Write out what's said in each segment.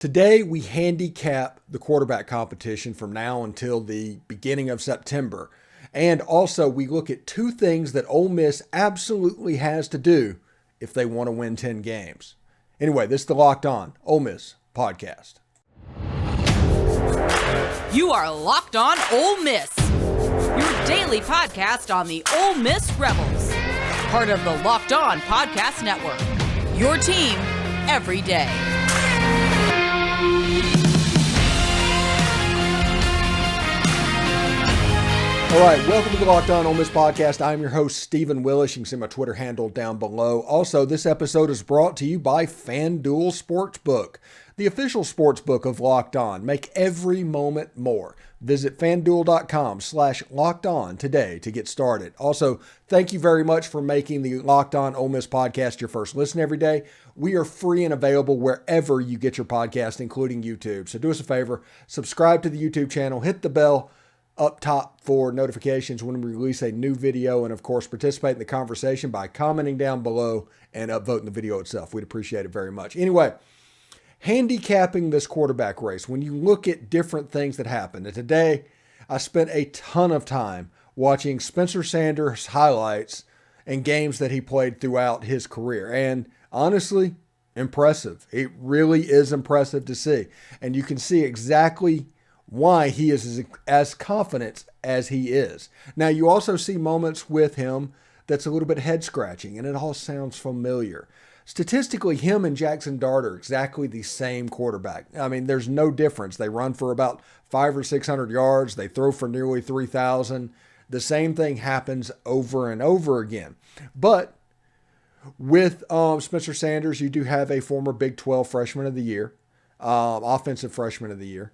Today, we handicap the quarterback competition from now until the beginning of September. And also, we look at two things that Ole Miss absolutely has to do if they want to win 10 games. Anyway, this is the Locked On Ole Miss podcast. You are Locked On Ole Miss, your daily podcast on the Ole Miss Rebels. Part of the Locked On Podcast Network, your team every day. All right, welcome to the Locked On Ole Miss podcast. I'm your host, Stephen Willis. You can see my Twitter handle down below. Also, this episode is brought to you by FanDuel Sportsbook, the official sportsbook of Locked On. Make every moment more. Visit FanDuel.com/LockedOn today to get started. Also, thank you very much for making the Locked On Ole Miss podcast your first listen every day. We are free and available wherever you get your podcast, including YouTube. So do us a favor, subscribe to the YouTube channel, hit the bell up top for notifications when we release a new video, and of course participate in the conversation by commenting down below and upvoting the video itself. We'd appreciate it very much. Anyway, handicapping this quarterback race, when you look at different things that happened, and today I spent a ton of time watching Spencer Sanders highlights and games that he played throughout his career, and honestly, impressive. It really is impressive to see, and you can see exactly why he is as confident as he is. Now, you also see moments with him that's a little bit head-scratching, and it all sounds familiar. Statistically, him and Jaxson Dart are exactly the same quarterback. I mean, there's no difference. They run for about 500 or 600 yards. They throw for nearly 3,000. The same thing happens over and over again. But with Spencer Sanders, you do have a former Big 12 Freshman of the Year, Offensive Freshman of the Year.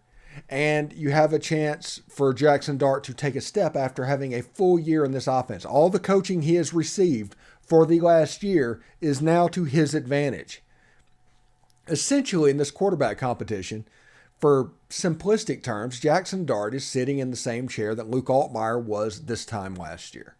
And you have a chance for Jaxson Dart to take a step after having a full year in this offense. All the coaching he has received for the last year is now to his advantage. Essentially, in this quarterback competition, for simplistic terms, Jaxson Dart is sitting in the same chair that Luke Altmyer was this time last year.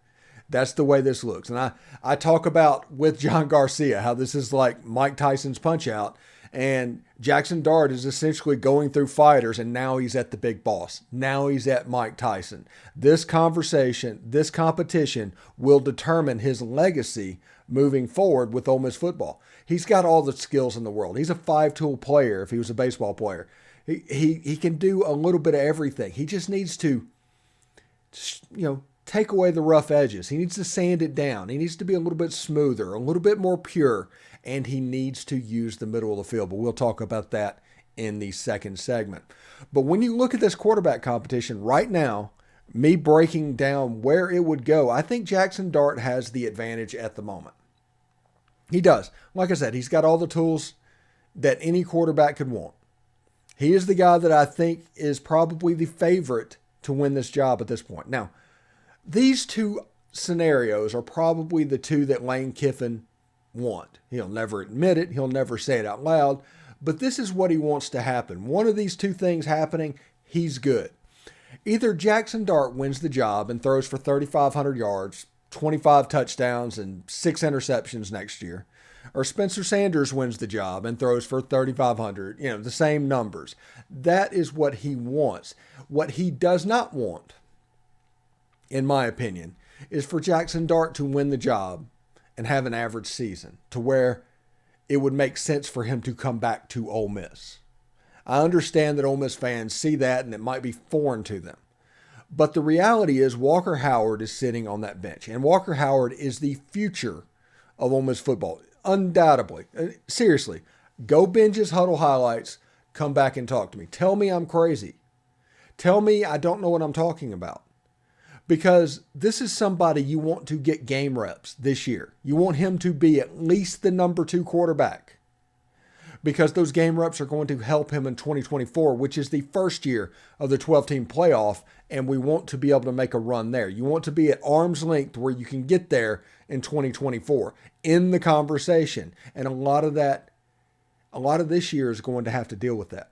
That's the way this looks. And I talk about with John Garcia how this is like Mike Tyson's Punch-Out. And Jaxson Dart is essentially going through fighters, and now he's at the big boss. Now he's at Mike Tyson. This competition will determine his legacy moving forward with Ole Miss football. He's got all the skills in the world. He's a five-tool player if he was a baseball player. He can do a little bit of everything. He just needs to, take away the rough edges. He needs to sand it down. He needs to be a little bit smoother, a little bit more pure, and he needs to use the middle of the field. But we'll talk about that in the second segment. But when you look at this quarterback competition right now, me breaking down where it would go, I think Jaxson Dart has the advantage at the moment. He does. Like I said, he's got all the tools that any quarterback could want. He is the guy that I think is probably the favorite to win this job at this point. Now, these two scenarios are probably the two that Lane Kiffin want. He'll never admit it. He'll never say it out loud. But this is what he wants to happen. One of these two things happening, he's good. Either Jaxson Dart wins the job and throws for 3,500 yards, 25 touchdowns, and 6 interceptions next year, or Spencer Sanders wins the job and throws for 3,500, the same numbers. That is what he wants. What he does not want, in my opinion, is for Jaxson Dart to win the job and have an average season to where it would make sense for him to come back to Ole Miss. I understand that Ole Miss fans see that and it might be foreign to them. But the reality is Walker Howard is sitting on that bench. And Walker Howard is the future of Ole Miss football. Undoubtedly. Seriously, go binge his huddle highlights, come back and talk to me. Tell me I'm crazy. Tell me I don't know what I'm talking about. Because this is somebody you want to get game reps this year. You want him to be at least the number 2 quarterback. Because those game reps are going to help him in 2024, which is the first year of the 12-team playoff, and we want to be able to make a run there. You want to be at arm's length where you can get there in 2024 in the conversation. And a lot of this year is going to have to deal with that.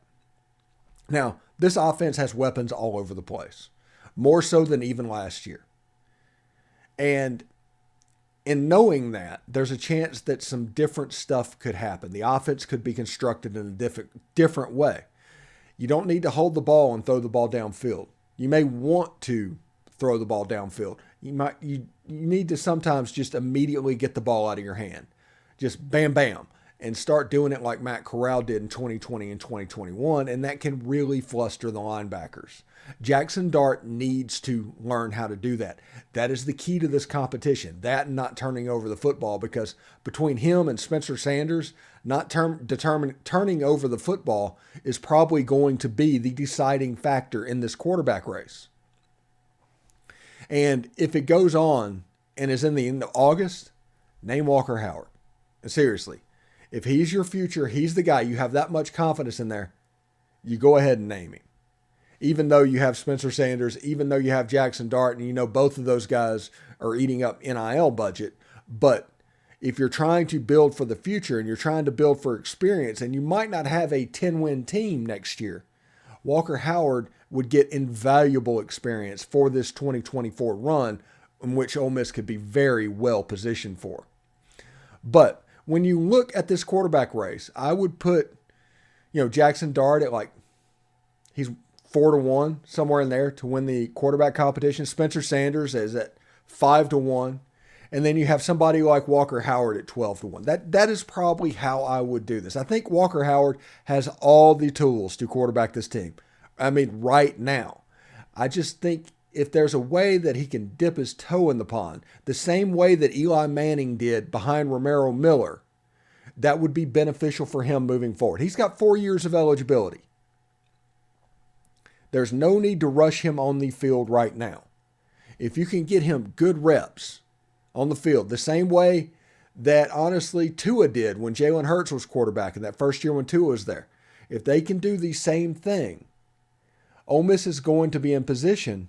Now, this offense has weapons all over the place. More so than even last year. And in knowing that, there's a chance that some different stuff could happen. The offense could be constructed in a different way. You don't need to hold the ball and throw the ball downfield. You may want to throw the ball downfield. You need to sometimes just immediately get the ball out of your hand. Just bam, bam, and start doing it like Matt Corral did in 2020 and 2021, and that can really fluster the linebackers. Jaxson Dart needs to learn how to do that. That is the key to this competition, that and not turning over the football, because between him and Spencer Sanders, not turning over the football is probably going to be the deciding factor in this quarterback race. And if it goes on and is in the end of August, name Walker Howard. Seriously, if he's your future, he's the guy, you have that much confidence in there, you go ahead and name him. Even though you have Spencer Sanders, even though you have Jaxson Dart, and you know both of those guys are eating up NIL budget. But if you're trying to build for the future and you're trying to build for experience, and you might not have a 10-win team next year, Walker Howard would get invaluable experience for this 2024 run, in which Ole Miss could be very well positioned for. But when you look at this quarterback race, I would put, Jaxson Dart at he's 4-1, somewhere in there, to win the quarterback competition. Spencer Sanders is at 5-1. And then you have somebody like Walker Howard at 12-1. That is probably how I would do this. I think Walker Howard has all the tools to quarterback this team. I mean, right now. I just think if there's a way that he can dip his toe in the pond, the same way that Eli Manning did behind Romero Miller, that would be beneficial for him moving forward. He's got 4 years of eligibility. There's no need to rush him on the field right now. If you can get him good reps on the field, the same way that, honestly, Tua did when Jalen Hurts was quarterback in that first year when Tua was there. If they can do the same thing, Ole Miss is going to be in position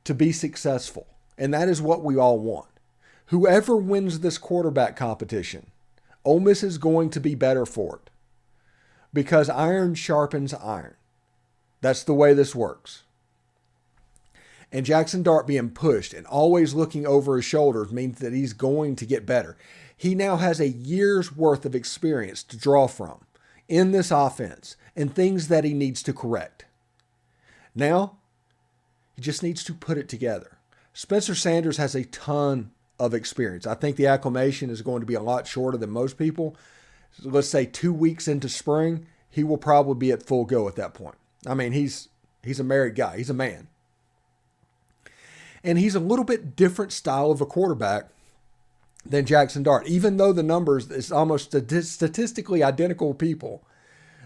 to be successful. And that is what we all want. Whoever wins this quarterback competition, Ole Miss is going to be better for it. Because iron sharpens iron. That's the way this works. And Jaxson Dart being pushed and always looking over his shoulders means that he's going to get better. He now has a year's worth of experience to draw from in this offense and things that he needs to correct. Now, he just needs to put it together. Spencer Sanders has a ton of experience. I think the acclimation is going to be a lot shorter than most people. Let's say 2 weeks into spring, he will probably be at full go at that point. I mean, he's a married guy. He's a man. And he's a little bit different style of a quarterback than Jaxson Dart. Even though the numbers is almost statistically identical people,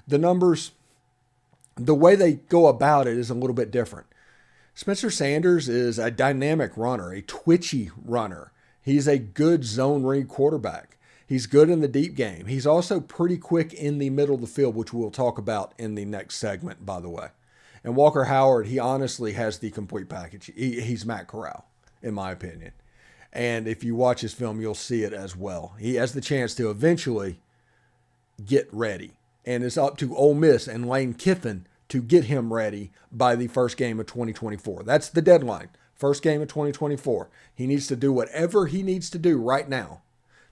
the numbers, the way they go about it is a little bit different. Spencer Sanders is a dynamic runner, a twitchy runner. He's a good zone read quarterback. He's good in the deep game. He's also pretty quick in the middle of the field, which we'll talk about in the next segment, by the way. And Walker Howard, he honestly has the complete package. He's Matt Corral, in my opinion. And if you watch his film, you'll see it as well. He has the chance to eventually get ready. And it's up to Ole Miss and Lane Kiffin to get him ready by the first game of 2024. That's the deadline. First game of 2024. He needs to do whatever he needs to do right now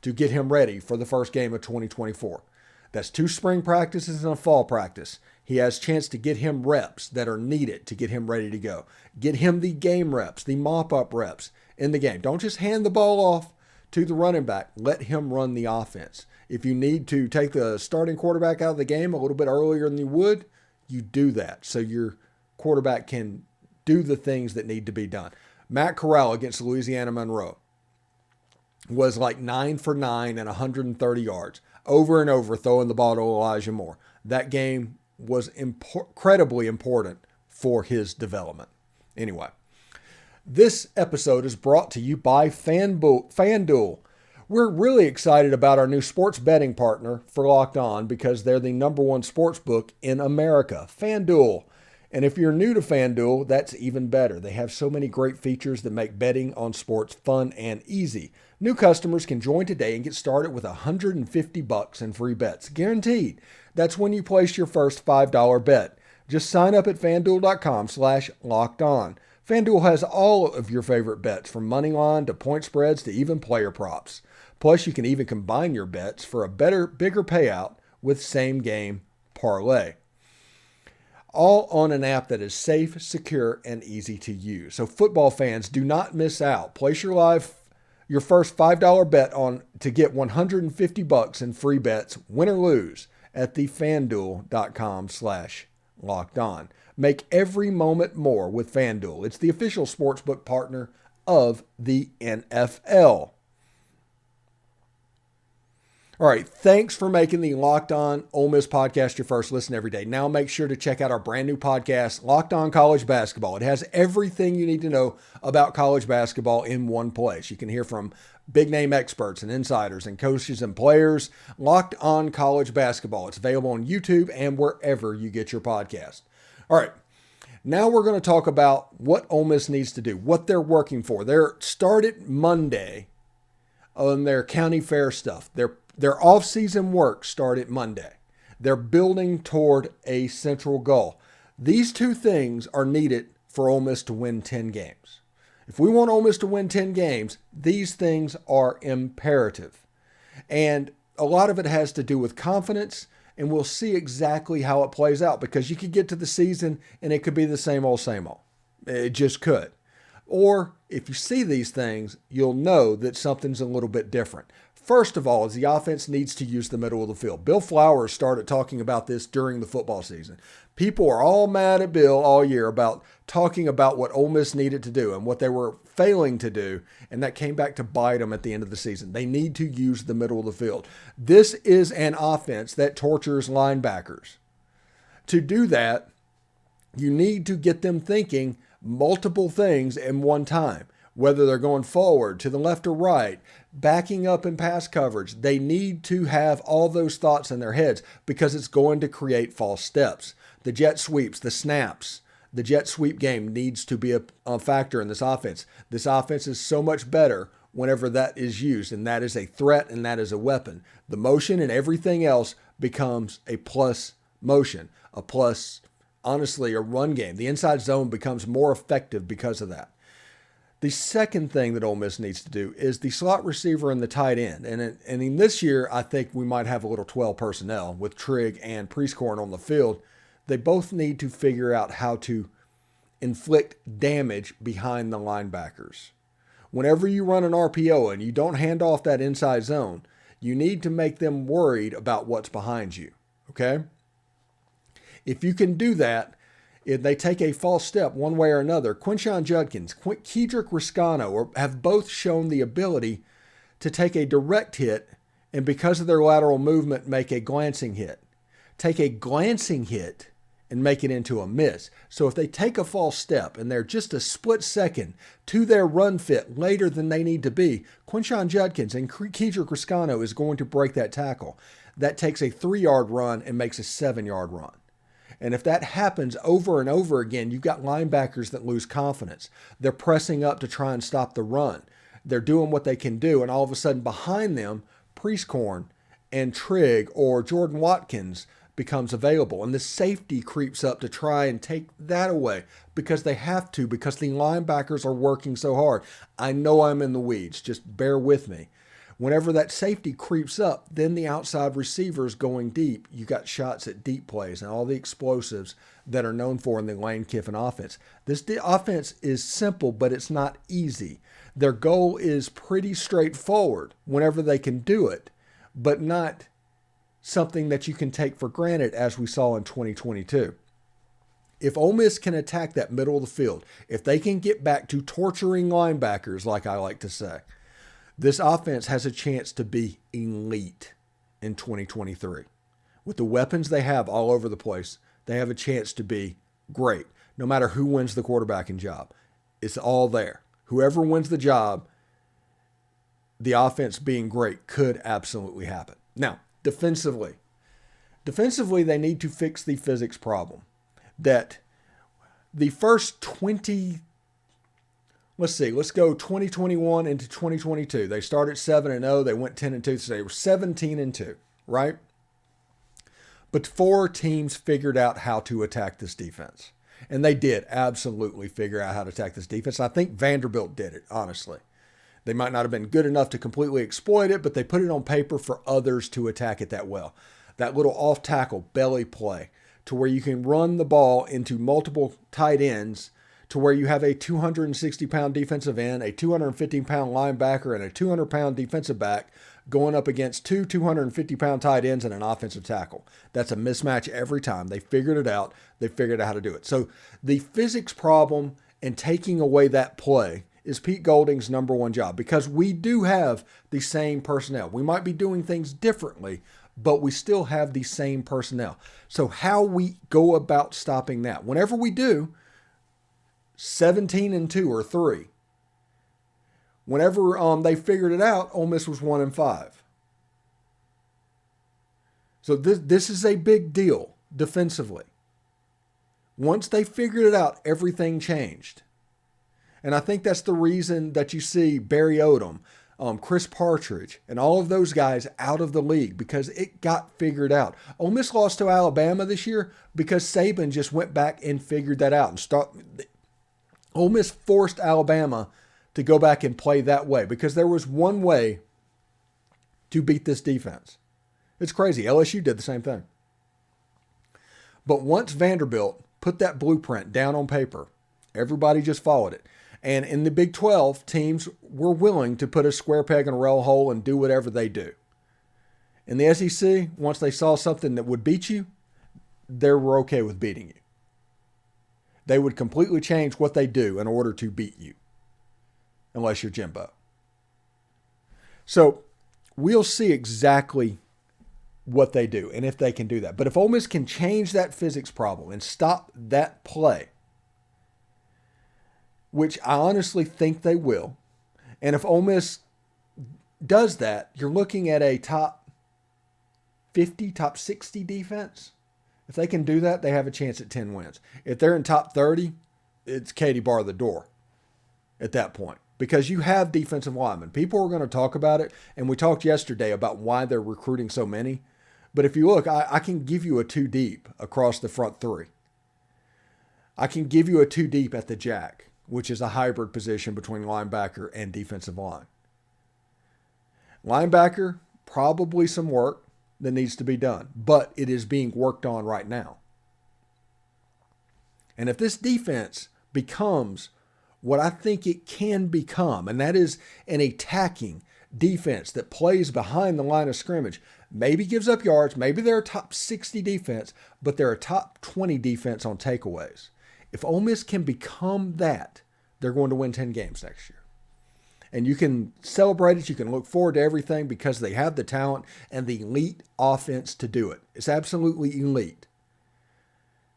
to get him ready for the first game of 2024. That's 2 spring practices and a fall practice. He has a chance to get him reps that are needed to get him ready to go. Get him the game reps, the mop-up reps in the game. Don't just hand the ball off to the running back. Let him run the offense. If you need to take the starting quarterback out of the game a little bit earlier than you would, you do that so your quarterback can do the things that need to be done. Matt Corral against Louisiana Monroe was like 9 for 9 and 130 yards, over and over throwing the ball to Elijah Moore. That game was incredibly important for his development. Anyway, this episode is brought to you by FanDuel. We're really excited about our new sports betting partner for Locked On because they're the #1 sports book in America, FanDuel. And if you're new to FanDuel, that's even better. They have so many great features that make betting on sports fun and easy. New customers can join today and get started with $150 in free bets, guaranteed. That's when you place your first $5 bet. Just sign up at FanDuel.com/lockedon. FanDuel has all of your favorite bets, from money line to point spreads to even player props. Plus, you can even combine your bets for a bigger payout with same-game parlay. All on an app that is safe, secure, and easy to use. So football fans, do not miss out. Place your first $5 bet on to get $150 in free bets, win or lose, at the FanDuel.com/lockedon. Make every moment more with FanDuel. It's the official sportsbook partner of the NFL. All right, thanks for making the Locked On Ole Miss podcast your first listen every day. Now make sure to check out our brand new podcast, Locked On College Basketball. It has everything you need to know about college basketball in one place. You can hear from big name experts and insiders and coaches and players. Locked On College Basketball. It's available on YouTube and wherever you get your podcast. All right, now we're going to talk about what Ole Miss needs to do, what they're working for. They're started Monday on their county fair stuff. Their off-season work started Monday. They're building toward a central goal. These two things are needed for Ole Miss to win 10 games. If we want Ole Miss to win 10 games, these things are imperative. And a lot of it has to do with confidence, and we'll see exactly how it plays out, because you could get to the season and it could be the same old, same old. It just could. Or if you see these things, you'll know that something's a little bit different. First of all, is the offense needs to use the middle of the field. Bill Flowers started talking about this during the football season. People are all mad at Bill all year about talking about what Ole Miss needed to do and what they were failing to do, and that came back to bite them at the end of the season. They need to use the middle of the field. This is an offense that tortures linebackers. To do that, you need to get them thinking multiple things in one time. Whether they're going forward, to the left or right, backing up in pass coverage, they need to have all those thoughts in their heads, because it's going to create false steps. The jet sweeps, the snaps, the jet sweep game needs to be a factor in this offense. This offense is so much better whenever that is used, and that is a threat and that is a weapon. The motion and everything else becomes a plus motion, a plus, honestly, a run game. The inside zone becomes more effective because of that. The second thing that Ole Miss needs to do is the slot receiver and the tight end. And in this year, I think we might have a little 12 personnel with Trigg and Reescano on the field. They both need to figure out how to inflict damage behind the linebackers. Whenever you run an RPO and you don't hand off that inside zone, you need to make them worried about what's behind you, okay? If you can do that, if they take a false step one way or another, Quinshon Judkins, Kedrick Reescano have both shown the ability to take a direct hit and, because of their lateral movement, make a glancing hit. Take a glancing hit and make it into a miss. So if they take a false step and they're just a split second to their run fit later than they need to be, Quinshon Judkins and Kedrick Reescano is going to break that tackle. That takes a 3-yard run and makes a 7-yard run. And if that happens over and over again, you've got linebackers that lose confidence. They're pressing up to try and stop the run. They're doing what they can do, and all of a sudden behind them, Reescano and Trigg or Jordan Watkins becomes available. And the safety creeps up to try and take that away, because they have to, because the linebackers are working so hard. I know I'm in the weeds. Just bear with me. Whenever that safety creeps up, then the outside receivers going deep, you got shots at deep plays and all the explosives that are known for in the Lane Kiffin offense. This offense is simple, but it's not easy. Their goal is pretty straightforward whenever they can do it, but not something that you can take for granted, as we saw in 2022. If Ole Miss can attack that middle of the field, if they can get back to torturing linebackers, like I like to say, this offense has a chance to be elite in 2023. With the weapons they have all over the place, they have a chance to be great, no matter who wins the quarterbacking job. It's all there. Whoever wins the job, the offense being great could absolutely happen. Now, defensively, they need to fix the physics problem. That the first 20 Let's go 2021 into 2022. They started 7-0. They went 10-2. So they were 17-2, right? But 4 teams figured out how to attack this defense. And they did absolutely figure out how to attack this defense. I think Vanderbilt did it, honestly. They might not have been good enough to completely exploit it, but they put it on paper for others to attack it that well. That little off-tackle belly play to where you can run the ball into multiple tight ends to where you have a 260-pound defensive end, a 215-pound linebacker, and a 200-pound defensive back going up against two 250-pound tight ends and an offensive tackle. That's a mismatch every time. They figured it out. They figured out how to do it. So the physics problem and taking away that play is Pete Golding's number one job, because we do have the same personnel. We might be doing things differently, but we still have the same personnel. So how we go about stopping that? Whenever we do, 17-2 or 3. Whenever they figured it out, Ole Miss was 1-5. So this is a big deal defensively. Once they figured it out, everything changed. And I think that's the reason that you see Barry Odom, Chris Partridge, and all of those guys out of the league, because it got figured out. Ole Miss lost to Alabama this year because Saban just went back and figured that out. Ole Miss forced Alabama to go back and play that way because there was one way to beat this defense. It's crazy. LSU did the same thing. But once Vanderbilt put that blueprint down on paper, everybody just followed it. And in the Big 12, teams were willing to put a square peg in a round hole and do whatever they do. In the SEC, once they saw something that would beat you, they were okay with beating you. They would completely change what they do in order to beat you, unless you're Jimbo. So we'll see exactly what they do and if they can do that. But if Ole Miss can change that physics problem and stop that play, which I honestly think they will, and if Ole Miss does that, you're looking at a top 50, top 60 defense. If they can do that, they have a chance at 10 wins. If they're in top 30, it's Katie bar the door at that point, because you have defensive linemen. People are going to talk about it, and we talked yesterday about why they're recruiting so many. But if you look, I can give you a 2 deep across the front 3. I can give you a 2 deep at the jack, which is a hybrid position between linebacker and defensive line. Linebacker, probably some work that needs to be done, but it is being worked on right now. And if this defense becomes what I think it can become, and that is an attacking defense that plays behind the line of scrimmage, maybe gives up yards, maybe they're a top 60 defense, but they're a top 20 defense on takeaways. If Ole Miss can become that, they're going to win 10 games next year. And you can celebrate it. You can look forward to everything because they have the talent and the elite offense to do it. It's absolutely elite.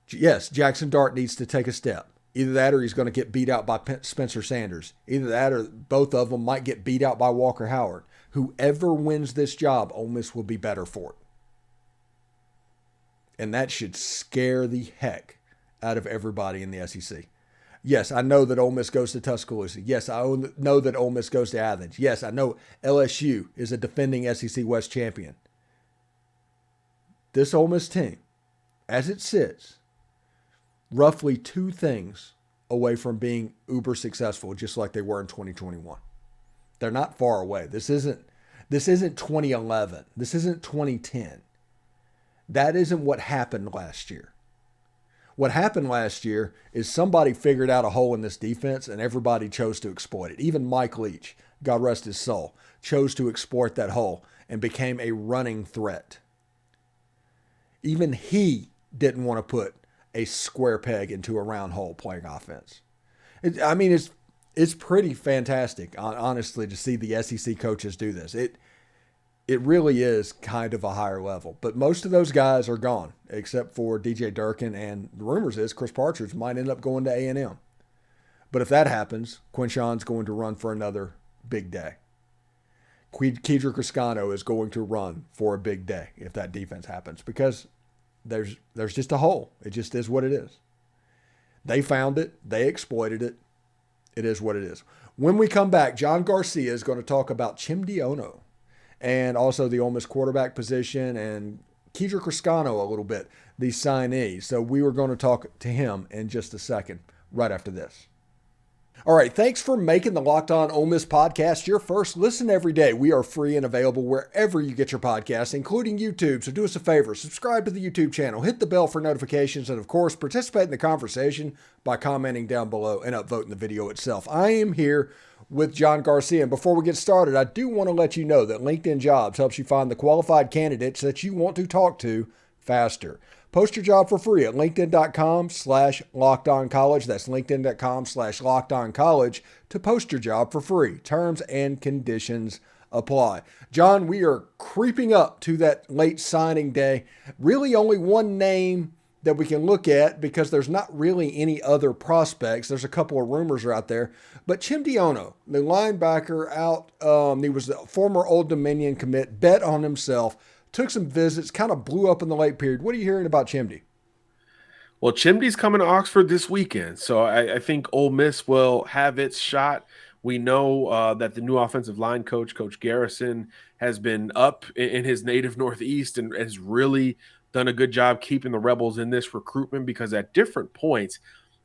Yes, Jaxson Dart needs to take a step. Either that or he's going to get beat out by Spencer Sanders. Either that or both of them might get beat out by Walker Howard. Whoever wins this job, Ole Miss will be better for it. And that should scare the heck out of everybody in the SEC. Yes, I know that Ole Miss goes to Tuscaloosa. Yes, I know that Ole Miss goes to Athens. Yes, I know LSU is a defending SEC West champion. This Ole Miss team, as it sits, roughly 2 things away from being uber successful, just like they were in 2021. They're not far away. This isn't 2011. This isn't 2010. That isn't what happened last year. What happened last year is somebody figured out a hole in this defense and everybody chose to exploit it. Even Mike Leach, God rest his soul, chose to exploit that hole and became a running threat. Even he didn't want to put a square peg into a round hole playing offense. It's pretty fantastic, honestly, to see the SEC coaches do this. It really is kind of a higher level. But most of those guys are gone, except for DJ Durkin, and the rumors is Chris Partridge might end up going to A&M. But if that happens, Quinshawn's going to run for another big day. Kedrick Reescano is going to run for a big day if that defense happens, because there's just a hole. It just is what it is. They found it. They exploited it. It is what it is. When we come back, John Garcia is going to talk about Chimdy Onoh and also the Ole Miss quarterback position and Kedrick Reescano a little bit, the signee. So we were going to talk to him in just a second, right after this. All right, thanks for making the Locked On Ole Miss podcast your first listen every day. We are free and available wherever you get your podcasts, including YouTube. So do us a favor, subscribe to the YouTube channel, hit the bell for notifications, and of course, participate in the conversation by commenting down below and upvoting the video itself. I am here with John Garcia, and before we get started, I do want to let you know that LinkedIn Jobs helps you find the qualified candidates that you want to talk to faster. Post your job for free at linkedin.com/lockedoncollege. That's linkedin.com/lockedoncollege to post your job for free. Terms and conditions apply. John, we are creeping up to that late signing day. Really only one name that we can look at because there's not really any other prospects. There's a couple of rumors out there. But Chimdy Onoh, the linebacker out, he was the former Old Dominion commit, bet on himself, took some visits, kind of blew up in the late period. What are you hearing about Chimdy? Well, Chimdy's coming to Oxford this weekend, so I think Ole Miss will have its shot. We know that the new offensive line coach, Coach Garrison, has been up in his native Northeast and has really done a good job keeping the Rebels in this recruitment because at different points,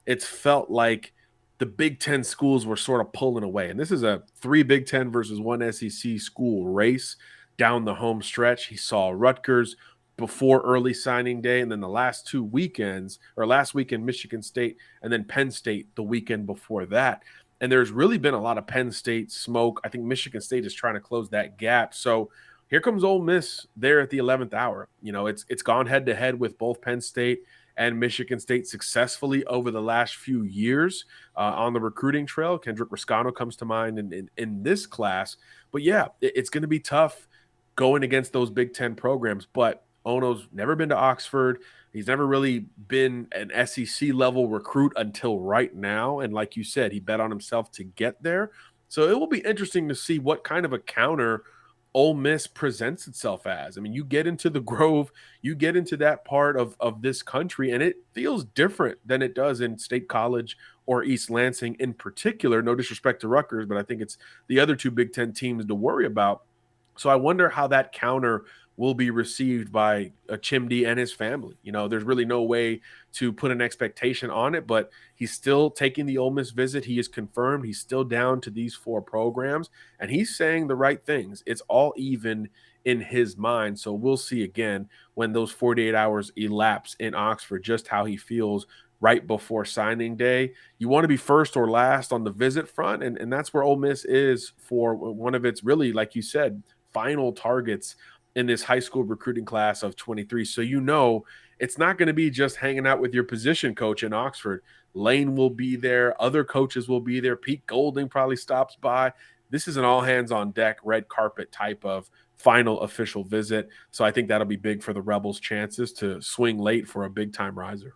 it's felt like the Big Ten schools were sort of pulling away. And this is a 3 Big Ten versus 1 SEC school race down the home stretch. He saw Rutgers before early signing day, and then the last 2 weekends, or last weekend, Michigan State, and then Penn State the weekend before that. And there's really been a lot of Penn State smoke. I think Michigan State is trying to close that gap. So here comes Ole Miss there at the 11th hour. You know, it's gone head-to-head with both Penn State and Michigan State successfully over the last few years on the recruiting trail. Kedrick Reescano comes to mind in this class. But, yeah, it's going to be tough going against those Big Ten programs, but Onoh's never been to Oxford. He's never really been an SEC-level recruit until right now, and like you said, he bet on himself to get there. So it will be interesting to see what kind of a counter Ole Miss presents itself as. I mean, you get into the Grove, you get into that part of this country, and it feels different than it does in State College or East Lansing in particular. No disrespect to Rutgers, but I think it's the other 2 Big Ten teams to worry about. So I wonder how that counter will be received by Chimdy and his family. You know, there's really no way to put an expectation on it, but he's still taking the Ole Miss visit. He is confirmed. He's still down to these 4 programs, and he's saying the right things. It's all even in his mind. So we'll see again when those 48 hours elapse in Oxford, just how he feels right before signing day. You want to be first or last on the visit front, and that's where Ole Miss is for one of its really, like you said, final targets in this high school recruiting class of 23. So you know it's not going to be just hanging out with your position coach in Oxford. Lane will be there. Other coaches will be there. Pete Golding probably stops by. This is an all-hands-on-deck, red carpet type of final official visit. So I think that'll be big for the Rebels' chances to swing late for a big-time riser.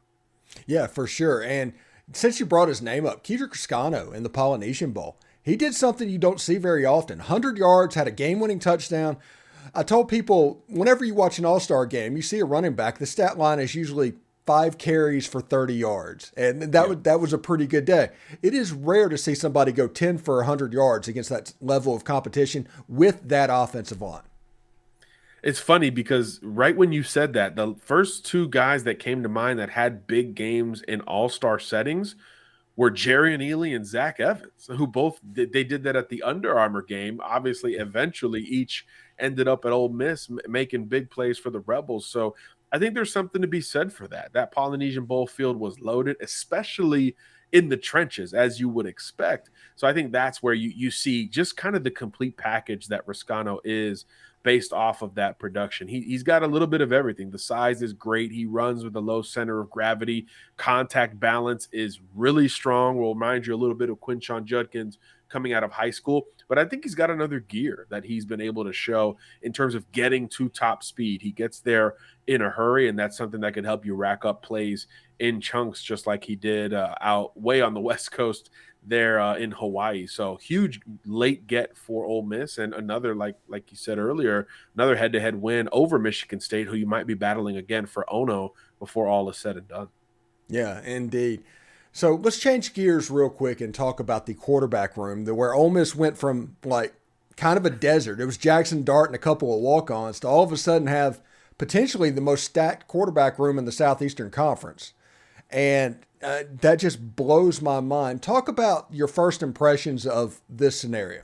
Yeah, for sure. And since you brought his name up, Kedrick Reescano in the Polynesian Bowl, he did something you don't see very often. 100 yards, had a game-winning touchdown. I told people, whenever you watch an all-star game, you see a running back, the stat line is usually 5 carries for 30 yards. And that was a pretty good day. It is rare to see somebody go 10 for 100 yards against that level of competition with that offensive line. It's funny because right when you said that, the first 2 guys that came to mind that had big games in all-star settings were Jerrion Ealy and Zach Evans, who both they did that at the Under Armour game. Obviously, eventually, each ended up at Ole Miss making big plays for the Rebels. So I think there's something to be said for that. That Polynesian Bowl field was loaded, especially in the trenches, as you would expect. So I think that's where you see just kind of the complete package that Reescano is based off of that production. He's got a little bit of everything. The size is great. He runs with a low center of gravity. Contact balance is really strong. Will remind you a little bit of Quinshon Judkins coming out of high school. But I think he's got another gear that he's been able to show in terms of getting to top speed. He gets there in a hurry, and that's something that can help you rack up plays in chunks, just like he did out way on the West Coast there in Hawaii. So huge late get for Ole Miss, and another, like you said earlier, another head-to-head win over Michigan State, who you might be battling again for Onoh before all is said and done. Yeah, indeed. So let's change gears real quick and talk about the quarterback room, where Ole Miss went from like kind of a desert. It was Jaxson Dart and a couple of walk-ons to all of a sudden have potentially the most stacked quarterback room in the Southeastern Conference. And that just blows my mind. Talk about your first impressions of this scenario.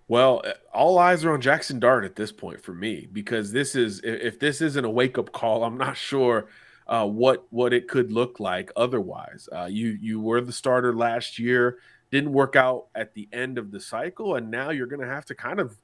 Well, all eyes are on Jaxson Dart at this point for me, because this is, if this isn't a wake up call, I'm not sure what it could look like otherwise. You were the starter last year, didn't work out at the end of the cycle, and now you're going to have to kind of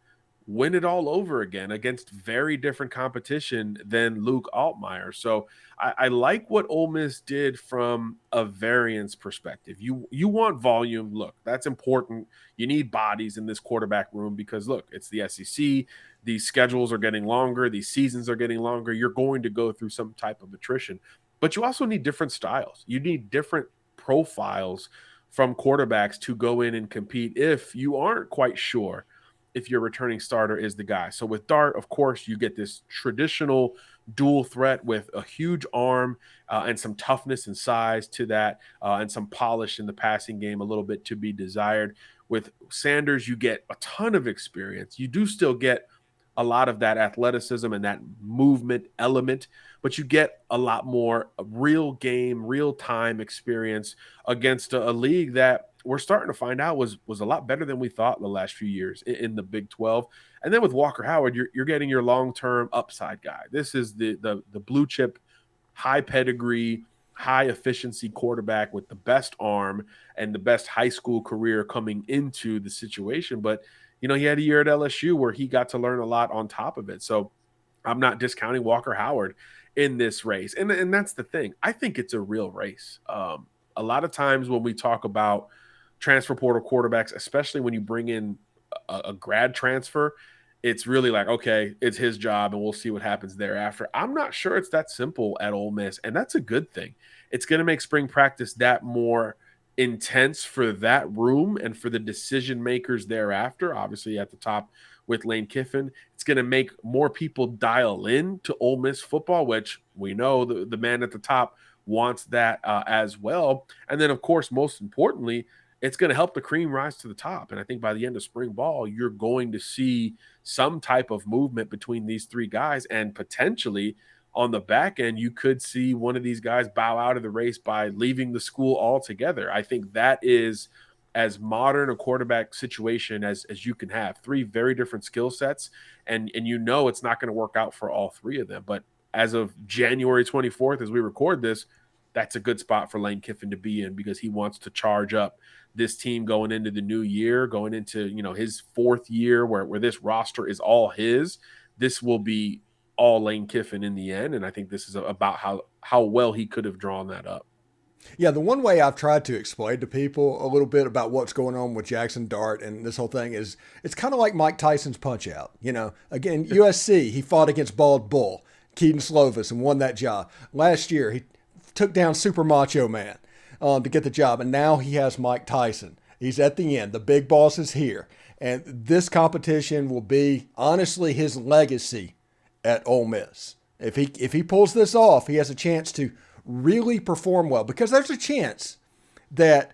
win it all over again against very different competition than Luke Altmaier. So I like what Ole Miss did from a variance perspective. You want volume. Look, that's important. You need bodies in this quarterback room because, look, it's the SEC. These schedules are getting longer. These seasons are getting longer. You're going to go through some type of attrition. But you also need different styles. You need different profiles from quarterbacks to go in and compete if you aren't quite sure if your returning starter is the guy. So with Dart, of course, you get this traditional dual threat with a huge arm and some toughness and size to that, and some polish in the passing game, a little bit to be desired. With Sanders, you get a ton of experience. You do still get a lot of that athleticism and that movement element, but you get a lot more real game, real time experience against a league that we're starting to find out was a lot better than we thought the last few years in the Big 12. And then with Walker Howard, you're getting your long-term upside guy. This is the blue chip, high pedigree, high efficiency quarterback with the best arm and the best high school career coming into the situation. But, you know, he had a year at LSU where he got to learn a lot on top of it. So I'm not discounting Walker Howard in this race. And that's the thing. I think it's a real race. A lot of times when we talk about transfer portal quarterbacks, especially when you bring in a grad transfer, it's really like, okay, it's his job and we'll see what happens thereafter. I'm not sure it's that simple at Ole Miss, and that's a good thing. It's going to make spring practice that more intense for that room and for the decision makers thereafter, obviously at the top with Lane Kiffin. It's going to make more people dial in to Ole Miss football, which we know the man at the top wants that as well. And then, of course, most importantly, it's going to help the cream rise to the top. And I think by the end of spring ball, you're going to see some type of movement between these three guys. And potentially on the back end, you could see one of these guys bow out of the race by leaving the school altogether. I think that is as modern a quarterback situation as you can have. Three very different skill sets. And you know it's not going to work out for all three of them. But as of January 24th, as we record this, that's a good spot for Lane Kiffin to be in because he wants to charge up this team going into the new year, going into, you know, his fourth year where this roster is all his. This will be all Lane Kiffin in the end. And I think this is about how well he could have drawn that up. Yeah, the one way I've tried to explain to people a little bit about what's going on with Jaxson Dart and this whole thing is it's kind of like Mike Tyson's Punch Out. You know, again, USC, he fought against Bald Bull, Keaton Slovis, and won that job. Last year, he took down Super Macho Man to get the job, and now he has Mike Tyson. He's at the end. The big boss is here. And this competition will be, honestly, his legacy at Ole Miss. If he pulls this off, he has a chance to really perform well because there's a chance that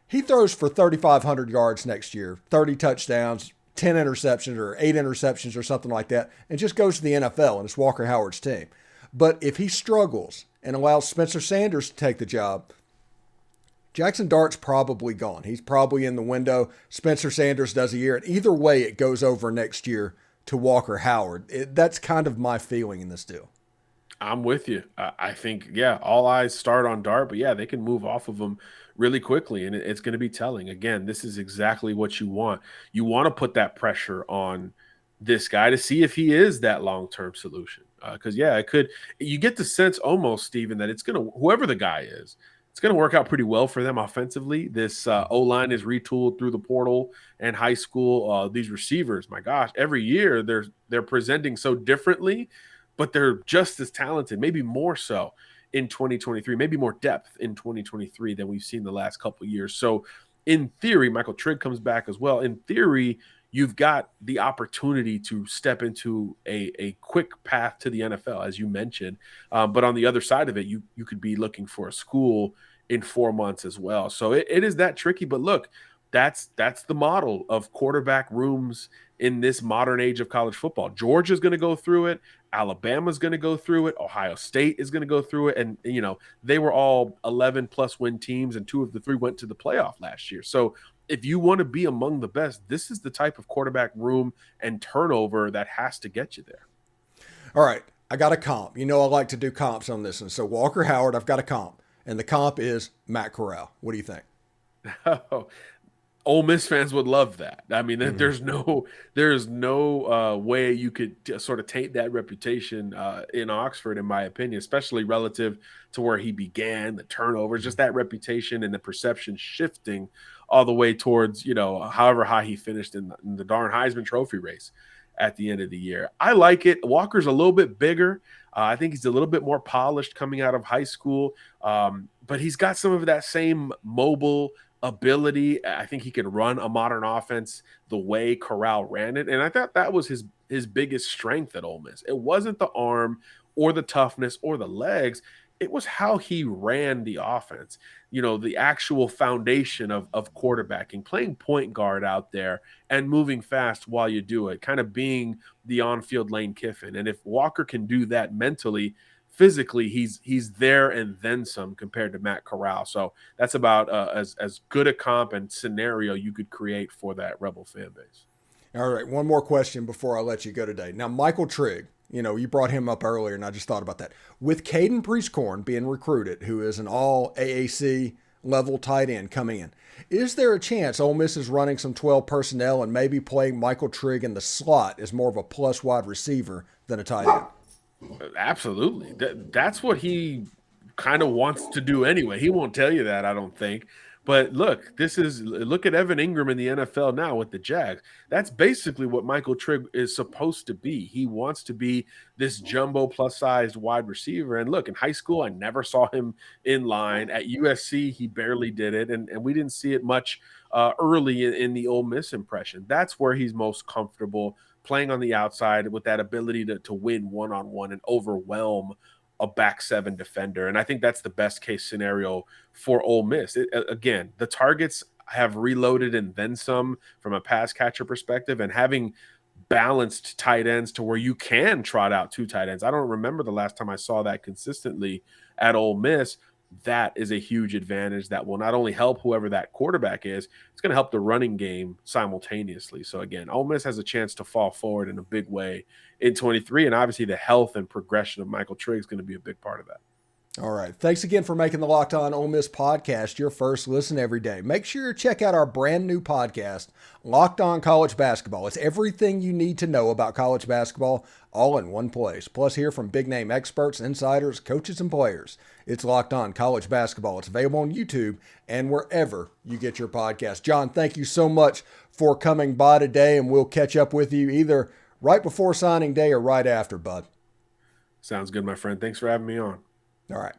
he throws for 3,500 yards next year, 30 touchdowns, 10 interceptions or 8 interceptions or something like that, and just goes to the NFL and it's Walker Howard's team. But if he struggles and allows Spencer Sanders to take the job, Jaxson Dart's probably gone. He's probably in the window. Spencer Sanders does a year. And either way, it goes over next year to Walker Howard. That's kind of my feeling in this deal. I'm with you. I think, yeah, all eyes start on Dart, but yeah, they can move off of him really quickly, and it's going to be telling. Again, this is exactly what you want. You want to put that pressure on this guy to see if he is that long-term solution. Because, yeah, it could – you get the sense almost, Steven, that it's going to – whoever the guy is, it's going to work out pretty well for them offensively. This O-line is retooled through the portal and high school. These receivers, my gosh, every year they're presenting so differently, but they're just as talented, maybe more so in 2023, maybe more depth in 2023 than we've seen the last couple of years. So in theory, Michael Trigg comes back as well. In theory, you've got the opportunity to step into a quick path to the NFL, as you mentioned. But on the other side of it, you could be looking for a school in 4 months as well. So it is that tricky. But look, That's the model of quarterback rooms in this modern age of college football. Georgia's going to go through it. Alabama's going to go through it. Ohio State is going to go through it. And, they were all 11-plus win teams, and 2 of the 3 went to the playoff last year. So if you want to be among the best, this is the type of quarterback room and turnover that has to get you there. All right, I got a comp. I like to do comps on this. And so Walker Howard, I've got a comp. And the comp is Matt Corral. What do you think? Ole Miss fans would love that. I mean, there's no way you could sort of taint that reputation in Oxford, in my opinion, especially relative to where he began, the turnovers, just that reputation and the perception shifting all the way towards, however high he finished in the darn Heisman Trophy race at the end of the year. I like it. Walker's a little bit bigger. I think he's a little bit more polished coming out of high school, but he's got some of that same mobile ability. I think he can run a modern offense the way Corral ran it, and I thought that was his biggest strength at Ole Miss. It wasn't the arm or the toughness or the legs. It was how he ran the offense, the actual foundation of quarterbacking, playing point guard out there and moving fast while you do it, kind of being the on-field Lane Kiffin. And if Walker can do that mentally, physically, he's there and then some compared to Matt Corral. So that's about as good a comp and scenario you could create for that Rebel fan base. All right, one more question before I let you go today. Now, Michael Trigg, you brought him up earlier, and I just thought about that. With Caden Priestcorn being recruited, who is an all AAC level tight end coming in, is there a chance Ole Miss is running some 12 personnel and maybe playing Michael Trigg in the slot as more of a plus wide receiver than a tight end? Absolutely. That's what he kind of wants to do anyway. He won't tell you that, I don't think. But look at Evan Ingram in the NFL now with the Jags. That's basically what Michael Trigg is supposed to be. He wants to be this jumbo plus-sized wide receiver. And look, in high school, I never saw him in line. At USC, he barely did it. And we didn't see it much early in the Ole Miss impression. That's where he's most comfortable, playing on the outside with that ability to win one-on-one and overwhelm a back 7 defender. And I think that's the best case scenario for Ole Miss. Again, the targets have reloaded and then some from a pass catcher perspective, and having balanced tight ends to where you can trot out 2 tight ends. I don't remember the last time I saw that consistently at Ole Miss. That is a huge advantage that will not only help whoever that quarterback is, it's going to help the running game simultaneously. So again, Ole Miss has a chance to fall forward in a big way in 23, and obviously the health and progression of Michael Trigg is going to be a big part of that. All right. Thanks again for making the Locked On Ole Miss podcast your first listen every day. Make sure to check out our brand new podcast, Locked On College Basketball. It's everything you need to know about college basketball all in one place. Plus, hear from big-name experts, insiders, coaches, and players. It's Locked On College Basketball. It's available on YouTube and wherever you get your podcast. John, thank you so much for coming by today, and we'll catch up with you either right before signing day or right after, bud. Sounds good, my friend. Thanks for having me on. All right.